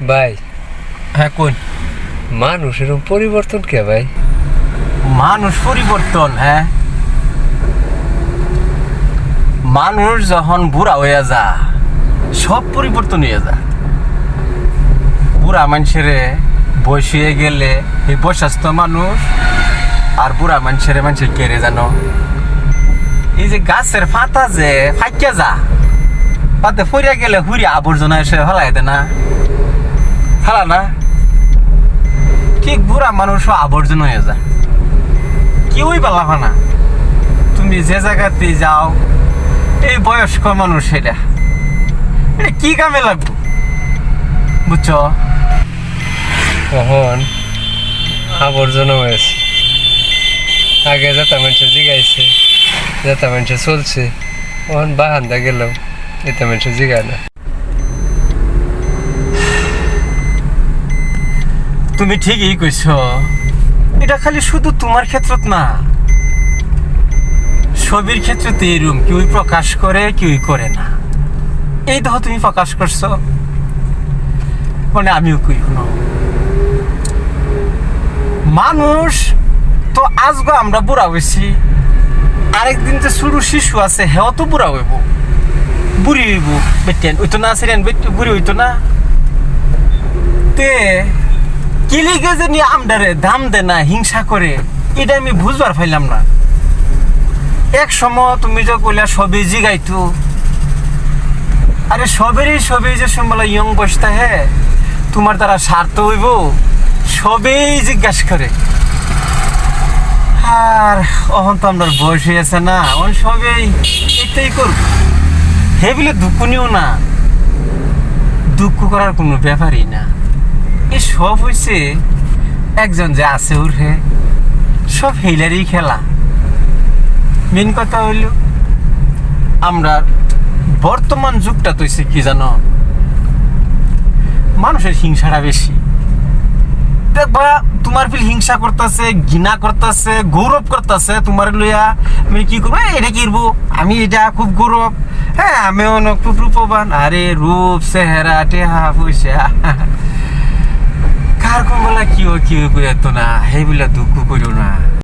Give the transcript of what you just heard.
ভাই, হ্যাঁ কোন মানুষ এরকম পরিবর্তন কে ভাই? মানুষ পরিবর্তন? হ্যাঁ, মানুষ যখন বুড়া হইয়া যা সব পরিবর্তন হইয়া যা। বুড়া মানুষের বয়স হয়ে গেলে এই বয়স্ক মানুষ আর বুড়া মানুষের কেড়ে জানো, এই যে গাছের পাতা যে ফাইকা যা, পাতে ফরিয়া গেলে হুড়ি আবর্জনা এসে ফেলাই দে না, ফেলা না, ঠিক বুড়া মানুষও আবর্জনা হয়ে যায়। কেউই পালাবা না, তুমি যে জায়গাতেই যাও এই বয়স্ক মানুষ এটা কি কামে লাগবো, বুঝছো? তখন আবর্জনা হয়েছে। আগে যাতা মানুষে জিগাইছে, যাতা মানুষে চলছে, তখন বাহান্দা গেলাম, এতে মানুষে জিগায় না। তুমি ঠিকই কইছ, এটা খালি শুধু তোমার ক্ষেত্রত না, ছবির ক্ষেত্রে এরকম কেউ প্রকাশ করে কেউ করে না। এই দেখো তুমি প্রকাশ করছো, মানে আমিও কই শুনো, মানুষ তো আজকে আমরা বুড়া হয়েছি, আরেকদিন যে শুরু শিশু আছে হেও তো বুড়া হইব, বুড়ি হইব, বেটেন ওইতো না, সেরেন বুড়ি হইতো না। তে কিলিগে যে নিয়ে আমদারে দাম দে না, হিংসা করে, এটা আমি বুঝবার পাইলাম না। এক সময় তুমি যে কইলা সবই জিগাইতো, আরে সবেরই যে সম্বলা ইয়ং বসতা হে, তোমার দ্বারা স্বার্থ হইব, সবেই জিজ্ঞাসা করে। আর অহন তো আমার বয়স হয়েছে না, অন সবেই এটাই করব, হে বলে দুঃখ নিও না, দুঃখ করার কোনো ব্যাপারই না। এই সব হয়েছে একজন যে আছে ওর হে, সব হেলারই খেলা। মেন কথা হইল আমরা বর্তমান যুগটা তো হইছে কি জানো, মানুষের হিংসাটা বেশি। দেখবা তোমার ফিল হিংসা করতেছে, ঘৃণা করতেছে, গৌরব করতেছে তোমার লইয়া, আমি কি করবো, এটা কিনবো আমি, এটা খুব গৌরব, হ্যাঁ আমিও খুব রূপবান। আরে রূপ চেহারা টেহা পয়সা কার কোন বলা কি কই তো না, সেইবিলাক দুঃখ করিও না।